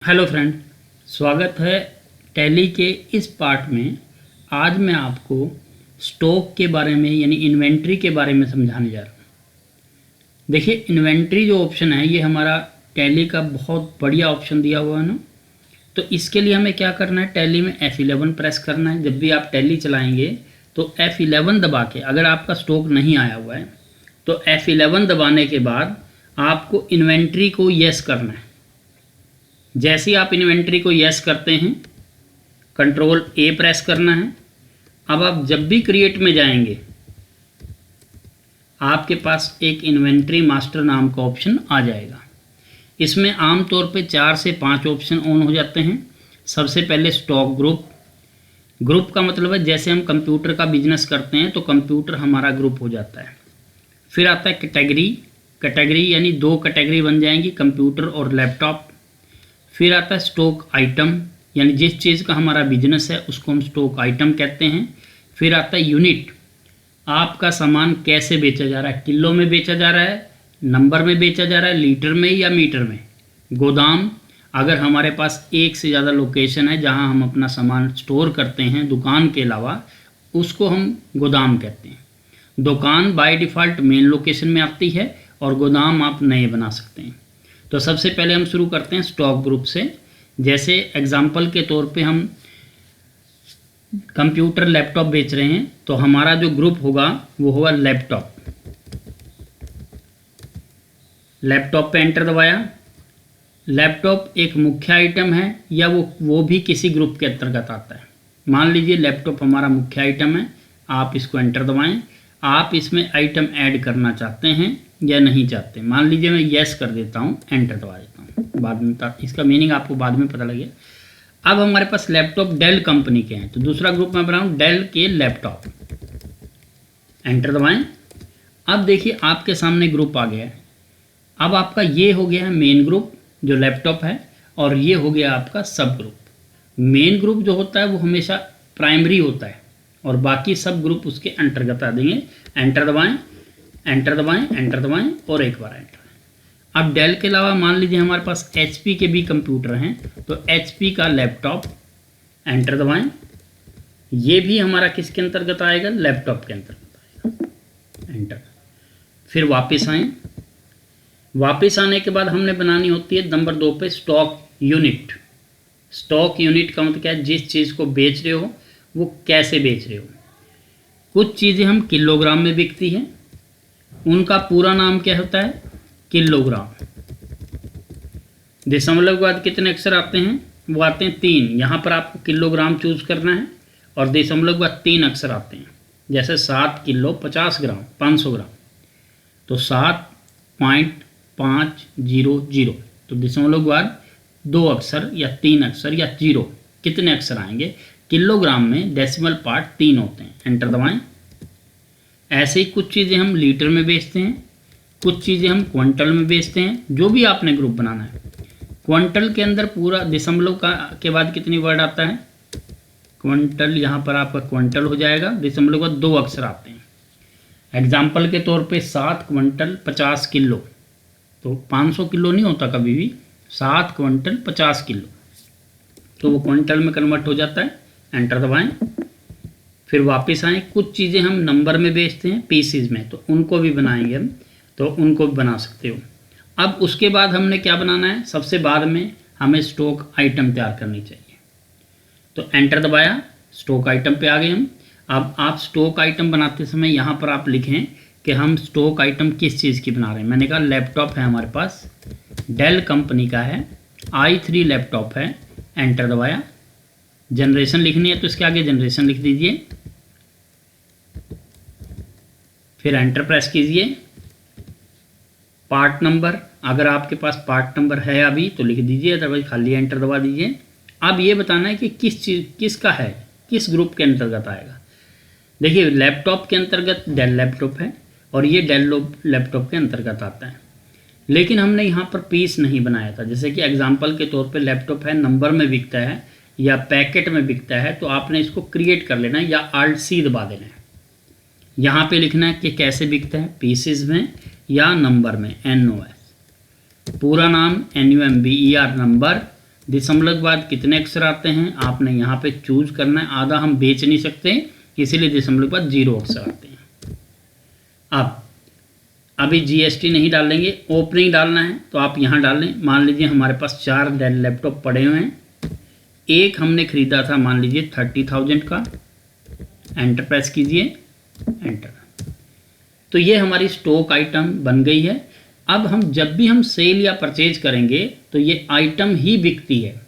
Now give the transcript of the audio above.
Hello friend, स्वागत है tally के इस पार्ट में। आज मैं आपको स्टॉक के बारे में यानी इन्वेंट्री के बारे में समझाने जा रहा हूँ। देखिए, इन्वेंट्री जो ऑप्शन है ये हमारा टैली का बहुत बढ़िया ऑप्शन दिया हुआ है ना। तो इसके लिए हमें क्या करना है, टैली में F11 प्रेस करना है। जब भी आप टैली चलाएँगे तो F11 दबा के, अगर आपका स्टॉक नहीं आया हुआ है तो F11 दबाने के बाद आपको इन्वेंट्री को येस करना है। जैसे ही आप इन्वेंट्री को येस करते हैं, कंट्रोल A प्रेस करना है। अब आप जब भी क्रिएट में जाएंगे आपके पास एक इन्वेंट्री मास्टर नाम का ऑप्शन आ जाएगा। इसमें आमतौर पे 4 से 5 ऑप्शन ऑन हो जाते हैं। सबसे पहले स्टॉक ग्रुप। ग्रुप का मतलब है जैसे हम कंप्यूटर का बिजनेस करते हैं तो कंप्यूटर हमारा ग्रुप हो जाता है। फिर आता है कैटेगरी। कैटेगरी यानी 2 कैटेगरी बन जाएंगी, कंप्यूटर और लैपटॉप। फिर आता है स्टॉक आइटम, यानी जिस चीज़ का हमारा बिजनेस है उसको हम स्टॉक आइटम कहते हैं। फिर आता है यूनिट, आपका सामान कैसे बेचा जा रहा है, किलो में बेचा जा रहा है, नंबर में बेचा जा रहा है, लीटर में या मीटर में। गोदाम, अगर हमारे पास एक से ज़्यादा लोकेशन है जहां हम अपना सामान स्टोर करते हैं दुकान के अलावा, उसको हम गोदाम कहते हैं। दुकान बाय डिफ़ॉल्ट मेन लोकेशन में आती है और गोदाम आप नए बना सकते हैं। तो सबसे पहले हम शुरू करते हैं स्टॉक ग्रुप से। जैसे एग्जांपल के तौर पे हम कंप्यूटर लैपटॉप बेच रहे हैं तो हमारा जो ग्रुप होगा वो होगा लैपटॉप। लैपटॉप पे एंटर दबाया। लैपटॉप एक मुख्य आइटम है या वो भी किसी ग्रुप के अंतर्गत आता है। मान लीजिए लैपटॉप हमारा मुख्य आइटम है, आप इसको एंटर दबाएं। आप इसमें आइटम ऐड करना चाहते हैं या नहीं चाहते। मान लीजिए मैं येस कर देता हूँ, एंटर दबा देता हूँ। बाद में इसका मीनिंग आपको बाद में पता लगे। अब हमारे पास लैपटॉप डेल कंपनी के हैं तो दूसरा ग्रुप मैं बनाऊँ डेल के लैपटॉप, एंटर दबाएं। अब देखिए आपके सामने ग्रुप आ गया है। अब आपका ये हो गया है मेन ग्रुप जो लैपटॉप है, और ये हो गया आपका सब ग्रुप। मेन ग्रुप जो होता है वो हमेशा प्राइमरी होता है और बाकी सब ग्रुप उसके अंतर्गत आ देंगे। एंटर दबाएं, एंटर दबाएं, एंटर दबाएं और एक बार एंटर। अब डेल के अलावा मान लीजिए हमारे पास HP के भी कंप्यूटर हैं तो HP का लैपटॉप, एंटर दबाएं। ये भी हमारा किसके अंतर्गत आएगा, लैपटॉप के अंतर्गत आएगा, एंटर। फिर वापस आएँ। वापस आने के बाद हमने बनानी होती है नंबर 2 पे स्टॉक यूनिट। स्टॉक यूनिट का मतलब क्या है, जिस चीज़ को बेच रहे हो वो कैसे बेच रहे हो। कुछ चीज़ें हम किलोग्राम में बिकती हैं, उनका पूरा नाम क्या होता है, किलोग्राम। दशमलव के बाद कितने अक्षर आते हैं, वो आते हैं 3। यहाँ पर आपको किलोग्राम चूज करना है और दशमलव के बाद 3 अक्षर आते हैं। जैसे 7 किलो 50 ग्राम 500 ग्राम, तो 7.500। तो दशमलव के बाद 2 अक्षर या 3 अक्षर या 0 कितने अक्षर आएंगे। किलोग्राम में डेसिमल पार्ट 3 होते हैं, एंटर दबाएं। ऐसे ही कुछ चीज़ें हम लीटर में बेचते हैं, कुछ चीज़ें हम क्विंटल में बेचते हैं। जो भी आपने ग्रुप बनाना है, क्विंटल के अंदर पूरा दशमलव के बाद कितनी वर्ड आता है, क्विंटल। यहाँ पर आपका क्विंटल हो जाएगा, दशमलव के बाद 2 अक्षर आते हैं। एग्जाम्पल के तौर पे 7 क्विंटल 50 किलो, तो 500 किलो नहीं होता कभी भी, 7 क्विंटल 50 किलो, तो वो क्विंटल में कन्वर्ट हो जाता है। एंटर दबाएं। फिर वापस आएँ। कुछ चीज़ें हम नंबर में बेचते हैं, पीसीज में, तो उनको भी बनाएंगे हम, तो उनको भी बना सकते हो। अब उसके बाद हमने क्या बनाना है, सबसे बाद में हमें स्टॉक आइटम तैयार करनी चाहिए। तो एंटर दबाया, स्टॉक आइटम पे आ गए हम। अब आप स्टॉक आइटम बनाते समय यहाँ पर आप लिखें कि हम स्टॉक आइटम किस चीज़ की बना रहे हैं। मैंने कहा लैपटॉप है हमारे पास, डेल कंपनी का है, i3 लैपटॉप है, एंटर दबाया। जनरेशन लिखनी है तो इसके आगे जनरेशन लिख दीजिए, फिर एंटर प्रेस कीजिए। पार्ट नंबर, अगर आपके पास पार्ट नंबर है अभी तो लिख दीजिए, अदरवाइज खाली एंटर दबा दीजिए। अब ये बताना है कि किस चीज़ किसका है, किस ग्रुप के अंतर्गत आएगा। देखिए लैपटॉप के अंतर्गत डेल लैपटॉप है और ये डेल लैपटॉप के अंतर्गत आता है, लेकिन हमने यहाँ पर पीस नहीं बनाया था। जैसे कि एग्जाम्पल के तौर पे लैपटॉप है, नंबर में बिकता है या पैकेट में बिकता है, तो आपने इसको क्रिएट कर लेना है या Alt+C दबा देना है। यहाँ पे लिखना है कि कैसे बिकता है, पीसेस में या नंबर में, NOS। पूरा नाम NUMBER नंबर, दशमलव के बाद कितने अक्षर आते हैं आपने यहाँ पे चूज करना है। आधा हम बेच नहीं सकते, इसीलिए दशमलव के बाद 0 अक्षर आते हैं। अब अभी GST नहीं डालेंगे, ओपनिंग डालना है तो आप यहाँ डाल लें। मान लीजिए हमारे पास 4 लैपटॉप पड़े हुए हैं, एक हमने खरीदा था मान लीजिए 30,000 का, एंटर प्रेस कीजिए, एंटर। तो ये हमारी स्टॉक आइटम बन गई है। अब हम जब भी हम सेल या परचेज करेंगे तो ये आइटम ही बिकती है।